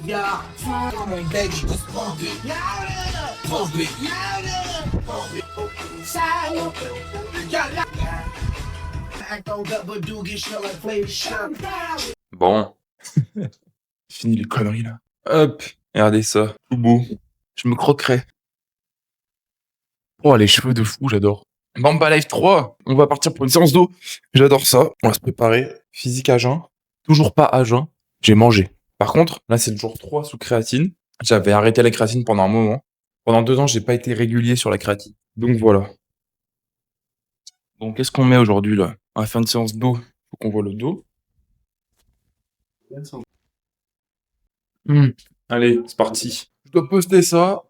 Yeah, come on, baby, just pump it. Pump it. Pump it. Side. Yeah, act on double do get shit like flavor shit. Bon. Fini les conneries là. Hop, regardez ça, tout beau. Je me croquerai. Oh, les cheveux de fou, j'adore. Bamba Life 3, on va partir pour une séance d'eau. J'adore ça. On va se préparer. Physique à jeun. Toujours pas à jeun. J'ai mangé. Par contre, là, c'est le jour 3 sous créatine. J'avais arrêté la créatine pendant un moment. Pendant 2 ans, j'ai pas été régulier sur la créatine. Donc voilà. Donc, qu'est-ce qu'on met aujourd'hui là? On va faire une séance d'eau. Faut qu'on voit le dos. Allez, c'est parti. Je dois poster ça.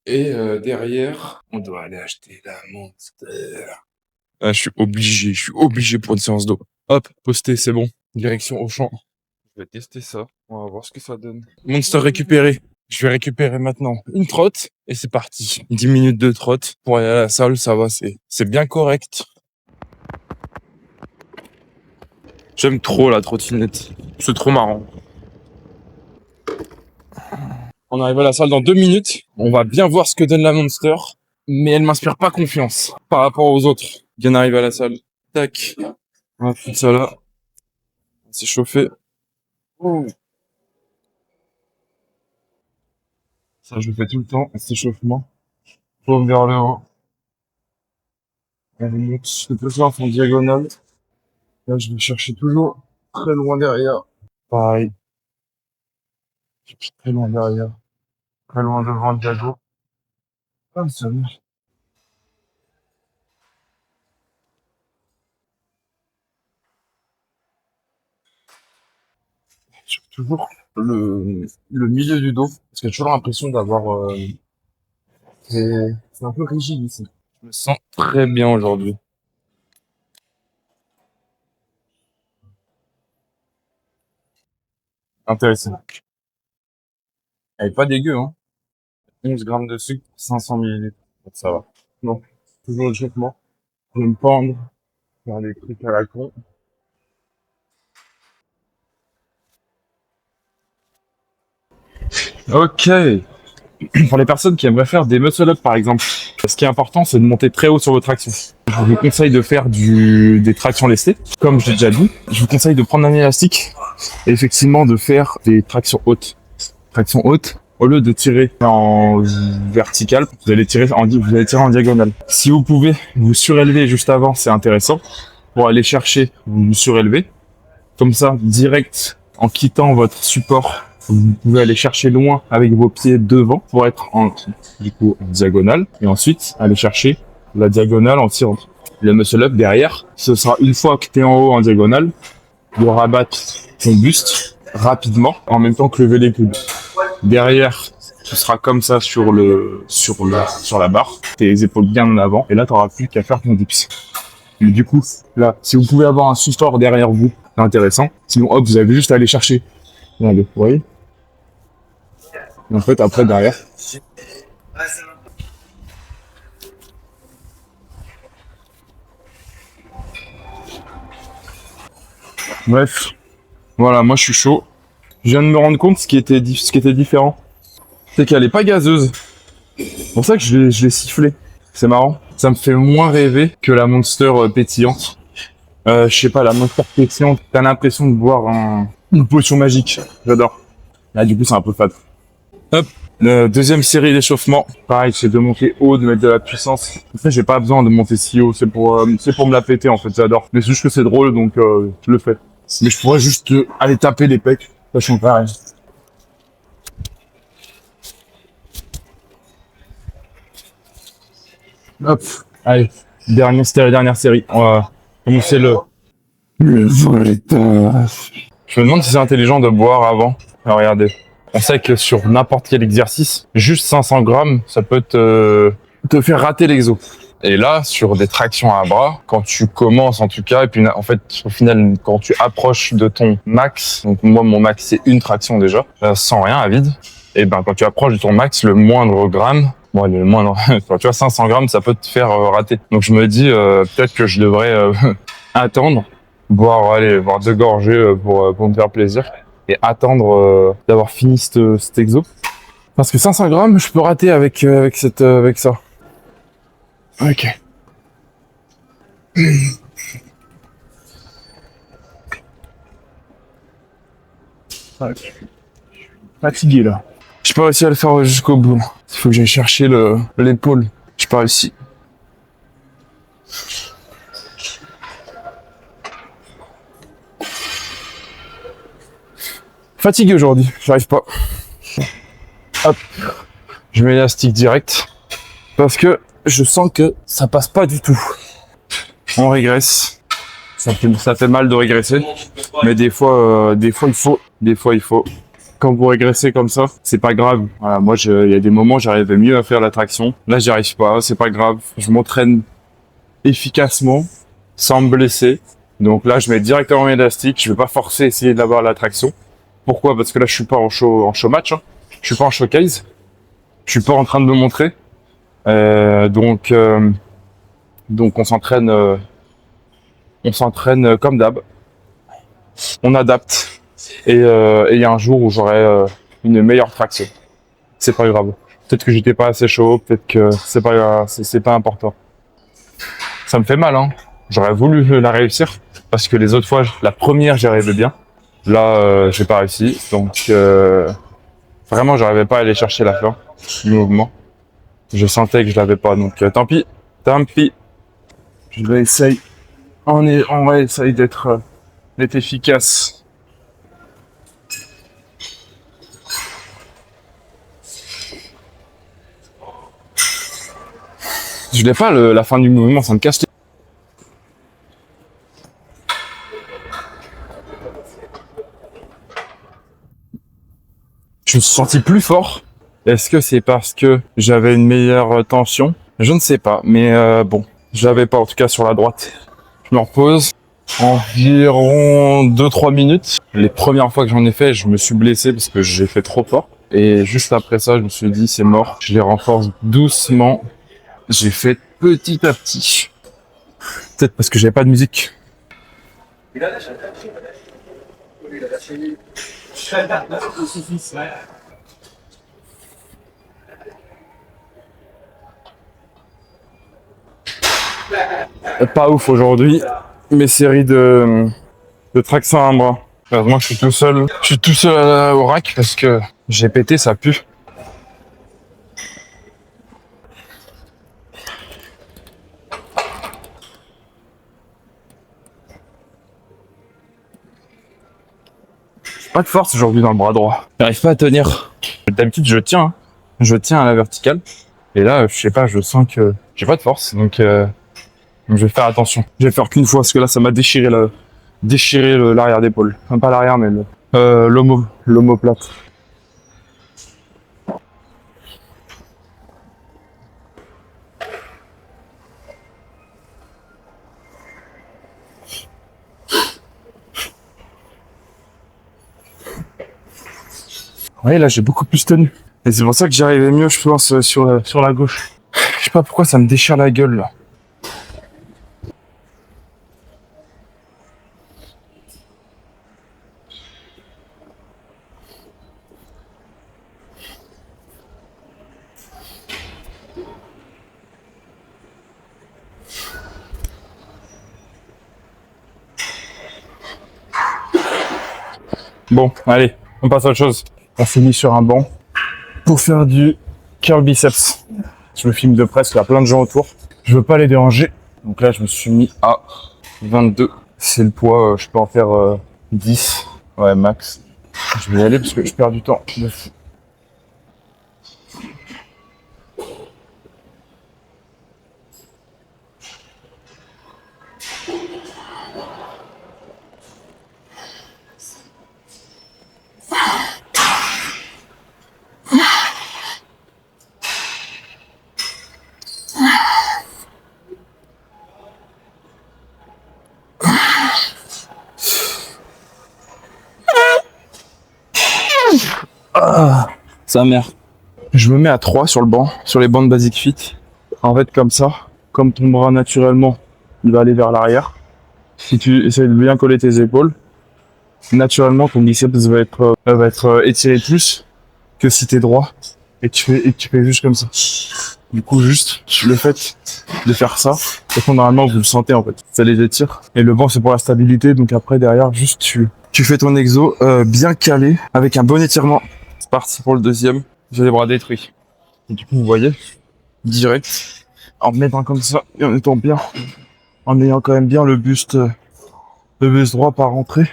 Et derrière, on doit aller acheter la Monster. Ah, je suis obligé pour une séance d'eau. Hop, poster, c'est bon. Direction Auchan. Je vais tester ça. On va voir ce que ça donne. Monster récupéré. Je vais récupérer maintenant une trotte et c'est parti. 10 minutes de trotte pour aller à la salle, ça va, c'est bien correct. J'aime trop la trottinette. C'est trop marrant. On arrive à la salle dans 2 minutes. On va bien voir ce que donne la Monster. Mais elle m'inspire pas confiance par rapport aux autres. Bien arrivé à la salle. Tac. On va foutre ça là. On va s'échauffer. Oh. Ça, je le fais tout le temps, cet échauffement. Paume vers le haut. On monte le plus en diagonale. Là, je vais chercher toujours très loin derrière. Pareil. Je cherche très loin derrière. Très loin devant le diago. Ah, ça va. Je cherche toujours le milieu du dos. Parce que j'ai toujours l'impression d'avoir... c'est un peu rigide ici. Je me sens très bien aujourd'hui. Intéressant. Elle est pas dégueu, hein. 11 grammes de sucre, 500 millilitres. Donc ça va. Non. Toujours le traitement. Je vais me pendre. Faire des trucs à la con. Ok. Pour les personnes qui aimeraient faire des muscle-up par exemple, ce qui est important, c'est de monter très haut sur vos tractions. Je vous conseille de faire des tractions lestées, comme je l'ai déjà dit. Je vous conseille de prendre un élastique et effectivement de faire des tractions hautes. Tractions hautes, au lieu de tirer en vertical, vous allez tirer en diagonale. Si vous pouvez vous surélever juste avant, c'est intéressant pour aller chercher, vous surélever. Comme ça, direct, en quittant votre support, vous pouvez aller chercher loin avec vos pieds devant pour être en diagonale. Et ensuite, aller chercher la diagonale en tirant. Le muscle up derrière, ce sera une fois que tu es en haut en diagonale, de rabattre ton buste rapidement en même temps que lever les coudes. Derrière, ce sera comme ça sur la barre, tes épaules bien en avant, et là tu n'auras plus qu'à faire ton dips. Mais du coup, là, si vous pouvez avoir un support derrière vous, c'est intéressant. Sinon, hop, vous avez juste à aller chercher. Regardez, vous voyez? Et en fait, après, derrière. Bref. Voilà, moi, je suis chaud. Je viens de me rendre compte ce qui était différent. C'est qu'elle est pas gazeuse. C'est pour ça que je l'ai sifflé. C'est marrant. Ça me fait moins rêver que la Monster pétillante. Je sais pas, la Monster pétillante, t'as l'impression de boire une potion magique. J'adore. Là, du coup, c'est un peu fade. Hop. Deuxième série d'échauffement. Pareil, c'est de monter haut, de mettre de la puissance. En fait, j'ai pas besoin de monter si haut. C'est pour me la péter, en fait. J'adore. Mais c'est juste que c'est drôle, donc je le fais. Mais je pourrais juste aller taper les pecs. Ça change pareil. Hop. Allez. Dernière série. On va commencer le vrai taf. Je me demande si c'est intelligent de boire avant. Alors, regardez. On sait que sur n'importe quel exercice, juste 500 grammes, ça peut te faire rater l'exo. Et là, sur des tractions à bras, quand tu commences en tout cas, et puis en fait, au final, quand tu approches de ton max, donc moi, mon max, c'est une traction déjà, sans rien, à vide, et ben quand tu approches de ton max, le moindre gramme, bon, le moindre, tu vois, 500 grammes, ça peut te faire rater. Donc je me dis, peut-être que je devrais attendre, boire 2 gorgées pour me faire plaisir, et attendre d'avoir fini cet exo. Parce que 500 grammes, je peux rater avec ça. Ok. Fatigué là. J'ai pas réussi à le faire jusqu'au bout. Il faut que j'aille chercher l'épaule. J'ai pas réussi. Fatigué aujourd'hui, j'arrive pas. Hop, je mets l'élastique direct parce que je sens que ça passe pas du tout. On régresse. Ça fait mal de régresser, mais des fois il faut. Quand vous régressez comme ça, c'est pas grave. Voilà, moi, il y a des moments, j'arrivais mieux à faire la traction. Là, j'y arrive pas, c'est pas grave. Je m'entraîne efficacement, sans me blesser. Donc là, je mets directement l'élastique. Je vais pas forcer, essayer d'avoir la traction. Pourquoi? Parce que là, je suis pas en show match. Hein. Je suis pas en showcase. Je suis pas en train de me montrer. Donc on s'entraîne comme d'hab. On adapte. Et il y a un jour où j'aurai une meilleure traction. C'est pas grave. Peut-être que j'étais pas assez chaud, peut-être que c'est pas important. Ça me fait mal, hein. J'aurais voulu la réussir parce que les autres fois, la première, j'y arrivais bien. Là, j'ai pas réussi. Donc vraiment, j'arrivais pas à aller chercher la fin du mouvement. Je sentais que je l'avais pas. Donc tant pis. Je vais essayer. On va essayer d'être efficace. Je l'ai pas la fin du mouvement, ça me casse les... Je me suis senti plus fort. Est-ce que c'est parce que j'avais une meilleure tension? Je ne sais pas, mais bon, je l'avais pas en tout cas sur la droite. Je me repose environ 2-3 minutes. Les premières fois que j'en ai fait, je me suis blessé parce que j'ai fait trop fort. Et juste après ça, je me suis dit c'est mort. Je les renforce doucement. J'ai fait petit à petit. Peut-être parce que j'avais pas de musique. Pas ouf aujourd'hui. Mes séries de traction à un bras. Heureusement que je suis tout seul. Je suis tout seul au rack parce que j'ai pété, ça pue. Pas de force aujourd'hui dans le bras droit. J'arrive pas à tenir. D'habitude, je tiens. Hein. Je tiens à la verticale. Et là, je sais pas, je sens que j'ai pas de force. Donc je vais faire attention. Je vais le faire qu'une fois parce que là, ça m'a déchiré l'arrière d'épaule. Enfin, pas l'arrière, mais l'omoplate. Oui, là, j'ai beaucoup plus tenu. Et c'est pour ça que j'y arrivais mieux, je pense, sur la gauche. Je sais pas pourquoi ça me déchire la gueule, là. Bon, allez, on passe à autre chose. On finit sur un banc pour faire du curl biceps. Je me filme de près, il y a plein de gens autour. Je veux pas les déranger. Donc là, je me suis mis à 22. C'est le poids, je peux en faire 10. Ouais, max. Je vais y aller parce que je perds du temps. Ah, sa mère. Je me mets à 3 sur le banc, sur les bancs de Basic Fit. En fait, comme ça, comme ton bras naturellement, il va aller vers l'arrière. Si tu essaies de bien coller tes épaules, naturellement ton biceps va être étiré plus que si t'es droit et tu fais juste comme ça. Du coup, juste le fait de faire ça, et normalement vous le sentez en fait, ça les étire. Et le banc c'est pour la stabilité, donc après derrière juste tu fais ton exo bien calé avec un bon étirement. C'est parti pour le deuxième. J'ai les bras détruits. Et du coup vous voyez, direct, en me mettant comme ça et en étant bien, en ayant quand même bien le buste droit par rentrée.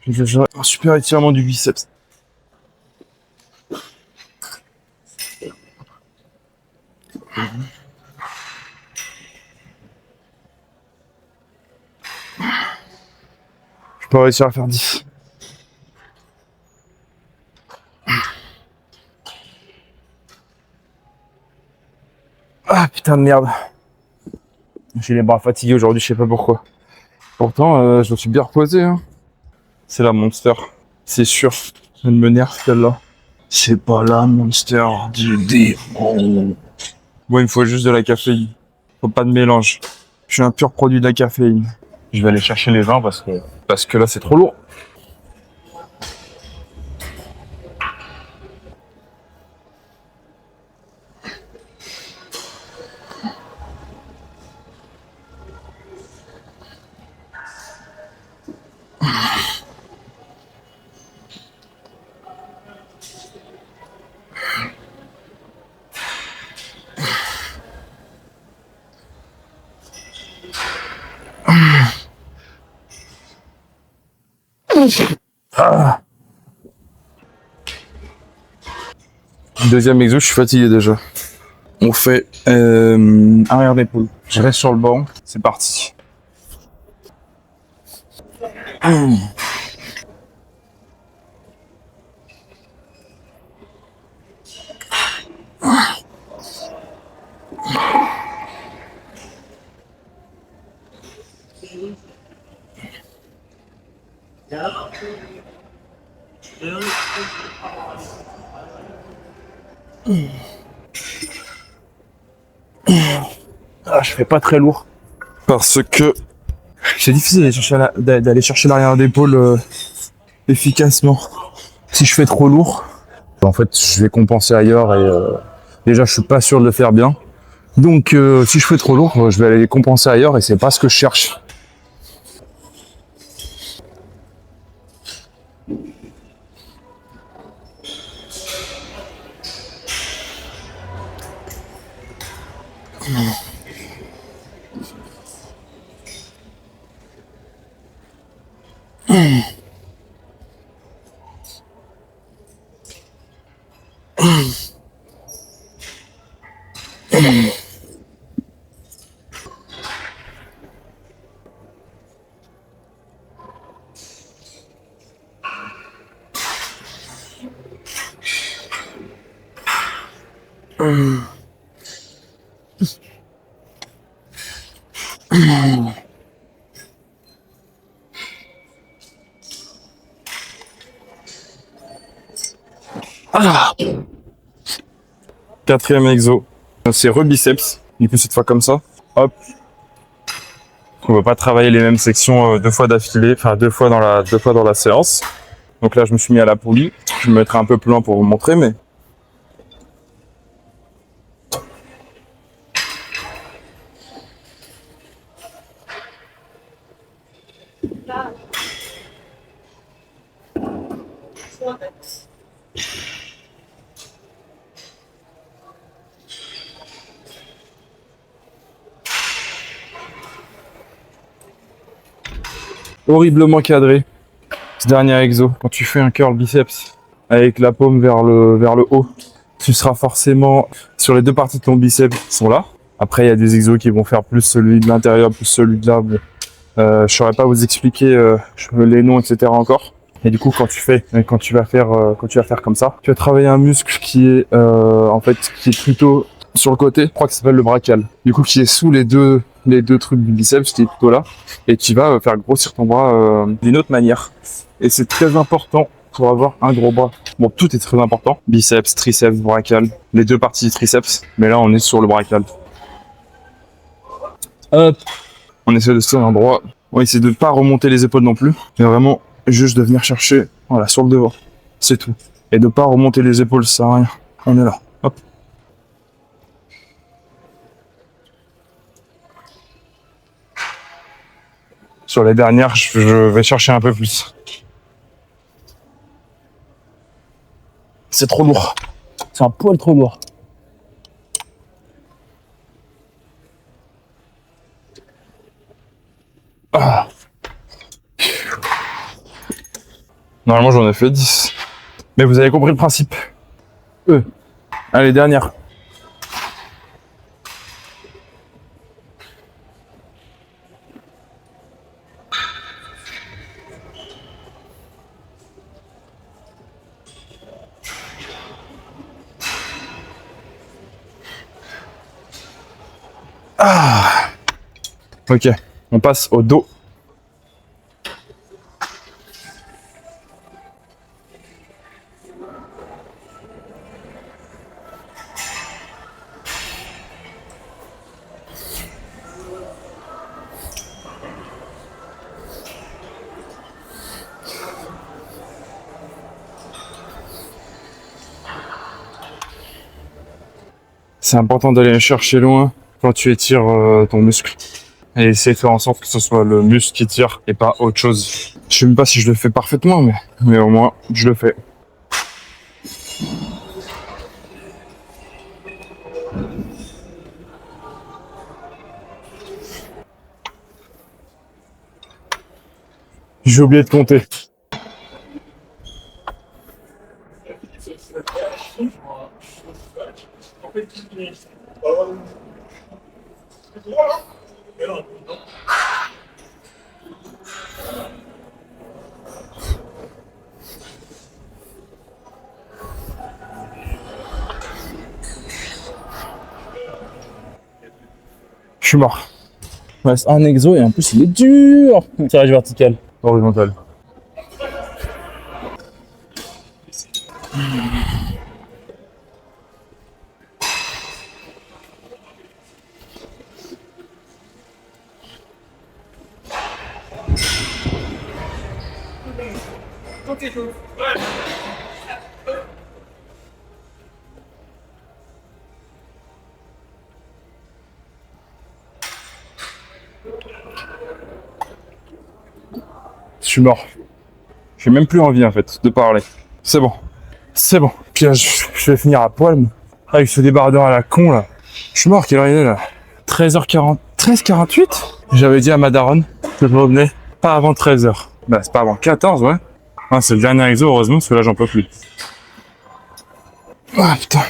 J'ai un super étirement du biceps. Je peux réussir à faire 10. Ah putain de merde. J'ai les bras fatigués aujourd'hui, je sais pas pourquoi. Pourtant, je me suis bien reposé. Hein. C'est la Monster. C'est sûr. Elle me nerve celle-là. C'est pas la Monster du démon. Bon, il me faut juste de la caféine. Faut pas de mélange. Je suis un pur produit de la caféine. Je vais aller chercher les 20 parce que là c'est trop lourd. Ah. Deuxième exo, je suis fatigué déjà. On fait arrière d'épaule. Je reste sur le banc. C'est parti. Ah, je fais pas très lourd. Parce que c'est difficile d'aller chercher l'arrière d'épaule efficacement. Si je fais trop lourd, en fait, je vais compenser ailleurs et déjà, je suis pas sûr de le faire bien. Donc, si je fais trop lourd, je vais aller compenser ailleurs et c'est pas ce que je cherche. Ah. Quatrième exo, c'est rebiceps. Du coup, cette fois comme ça. Hop. On va pas travailler les mêmes sections deux fois d'affilée, enfin deux fois dans la séance. Donc là, je me suis mis à la poulie. Je me mettrai un peu plus loin pour vous montrer, mais horriblement cadré. Ce dernier exo, quand tu fais un curl biceps avec la paume vers le haut, tu seras forcément sur les deux parties de ton biceps qui sont là. Après, il y a des exos qui vont faire plus celui de l'intérieur, plus celui de là. Je saurais pas vous expliquer les noms, etc. encore. Et du coup, quand tu vas faire comme ça, tu vas travailler un muscle qui est qui est plutôt sur le côté. Je crois que ça s'appelle le brachial. Du coup, qui est sous les deux trucs du biceps, qui est plutôt là, et qui va faire grossir ton bras d'une autre manière. Et c'est très important pour avoir un gros bras. Bon, tout est très important. Biceps, triceps, brachial, les deux parties du triceps. Mais là, on est sur le brachial. Hop. On essaie de se tenir droit. On essaie de pas remonter les épaules non plus, mais vraiment juste de venir chercher, voilà, sur le devant. C'est tout. Et de pas remonter les épaules, ça sert à rien. On est là. Hop. Sur les dernières, je vais chercher un peu plus. C'est trop lourd. C'est un poil trop lourd. Ah. Normalement, j'en ai fait 10. Mais vous avez compris le principe. Allez, dernière. Ah. Ok, on passe au dos. C'est important d'aller chercher loin quand tu étires ton muscle. Et essayer de faire en sorte que ce soit le muscle qui tire et pas autre chose. Je sais même pas si je le fais parfaitement, mais au moins, je le fais. J'ai oublié de compter. Je suis mort. Il reste un exo et en plus il est dur. Tirage vertical. Horizontal. Je suis mort. J'ai même plus envie en fait de parler. C'est bon. C'est bon. Puis là, je vais finir à poil avec ce débardeur à la con là. Je suis mort, quelle heure il est là? 13h40. 13h48? J'avais dit à ma daronne que je revenais pas avant 13h. Bah c'est pas avant 14, ouais. Ah, c'est le dernier exo, heureusement, parce que là j'en peux plus. Ah putain.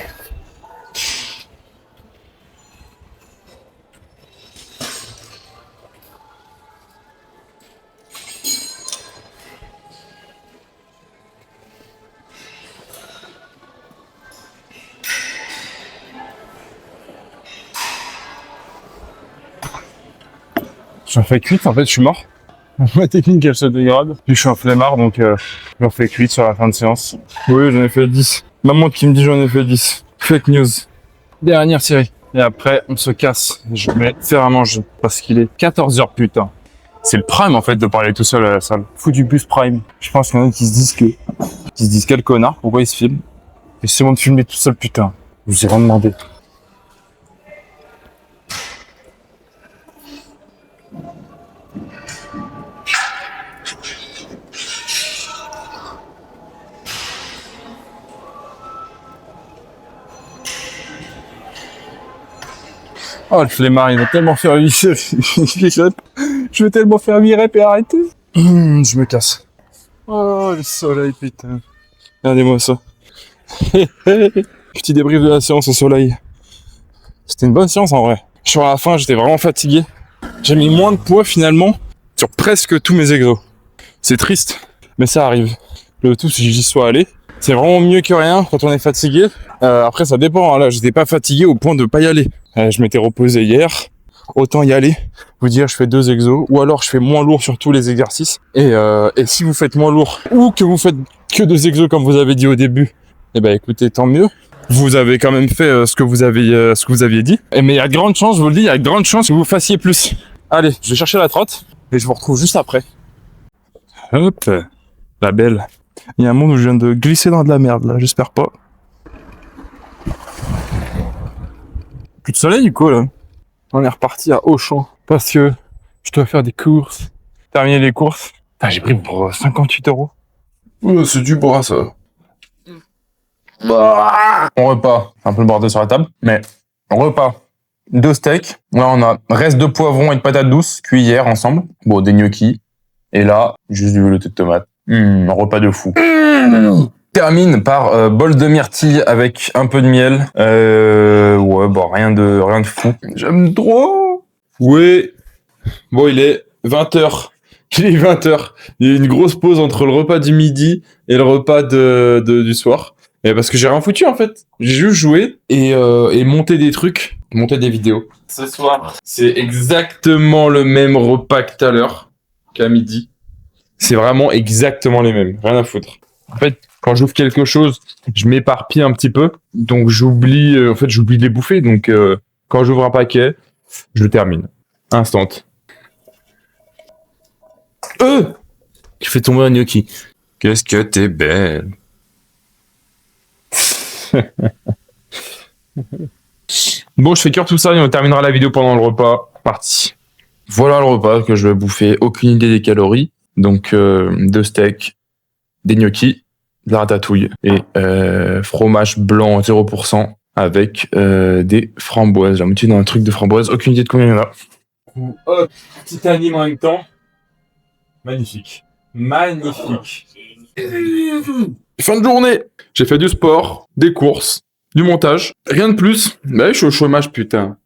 J'en fais cuite, en fait, je suis mort. Ma technique, elle se dégrade. Puis je suis un flemmard, donc j'en fais cuite sur la fin de séance. Oui, j'en ai fait 10. Ma montre qui me dit j'en ai fait 10. Fake news. Dernière série. Et après, on se casse. Je vais faire à manger. Parce qu'il est 14h, putain. C'est le prime, en fait, de parler tout seul à la salle. Fou du bus prime. Je pense qu'il y en a qui se disent quel connard, pourquoi il se filme. Et c'est bon de filmer tout seul, putain. Je vous ai rien demandé. Oh, le flemmard, il va tellement faire lisser. Je vais tellement faire virer et arrêter. Je me casse. Oh, le soleil, putain. Regardez-moi ça. Petit débrief de la séance au soleil. C'était une bonne séance en vrai. Sur la fin, j'étais vraiment fatigué. J'ai mis moins de poids finalement sur presque tous mes exos. C'est triste, mais ça arrive. Le tout, c'est que j'y sois allé. C'est vraiment mieux que rien quand on est fatigué. Après, ça dépend. Hein. Là, j'étais pas fatigué au point de pas y aller. Je m'étais reposé hier. Autant y aller. Vous dire, je fais 2 exos. Ou alors, je fais moins lourd sur tous les exercices. Et si vous faites moins lourd ou que vous faites que 2 exos comme vous avez dit au début, eh ben, écoutez, tant mieux. Vous avez quand même fait ce que vous aviez dit. Mais il y a de grandes chances, je vous le dis, il y a de grandes chances que vous fassiez plus. Allez, je vais chercher la trotte et je vous retrouve juste après. Hop. La belle. Il y a un monde où je viens de glisser dans de la merde, là, j'espère pas. Plus de soleil, du coup, là. On est reparti à Auchan. Parce que je dois faire des courses. Terminer les courses. Putain, j'ai pris pour 58 €. Ouais, c'est du bras, ça. On repas. Un peu le bordel sur la table, mais on repas. 2 steaks. Là, on a reste de poivrons et de patates douces cuits hier ensemble. Bon, des gnocchis. Et là, juste du velouté de tomate. Un repas de fou. Termine par bol de myrtille avec un peu de miel. Ouais, bon, rien de fou. J'aime trop. Oui. Bon, il est 20h. Il est 20h. Il y a une grosse pause entre le repas du midi et le repas du soir. Mais parce que j'ai rien foutu, en fait. J'ai juste joué et monté des trucs, monté des vidéos. Ce soir, c'est exactement le même repas que tout à l'heure, qu'à midi. C'est vraiment exactement les mêmes. Rien à foutre. En fait, quand j'ouvre quelque chose, je m'éparpille un petit peu. Donc, j'oublie de les bouffer. Donc, quand j'ouvre un paquet, je le termine. Instant. Tu fais tomber un gnocchi. Qu'est-ce que t'es belle. Bon, je fais cuire tout ça et on terminera la vidéo pendant le repas. Parti. Voilà le repas que je vais bouffer. Aucune idée des calories. Donc, 2 steaks, des gnocchis, de la ratatouille et fromage blanc 0% avec des framboises. J'ai la moitié dans un truc de framboises. Aucune idée de combien il y en a. Hop, petit anime en même temps. Magnifique. Magnifique. Fin de journée. J'ai fait du sport, des courses, du montage. Rien de plus. Mais je suis au chômage, putain.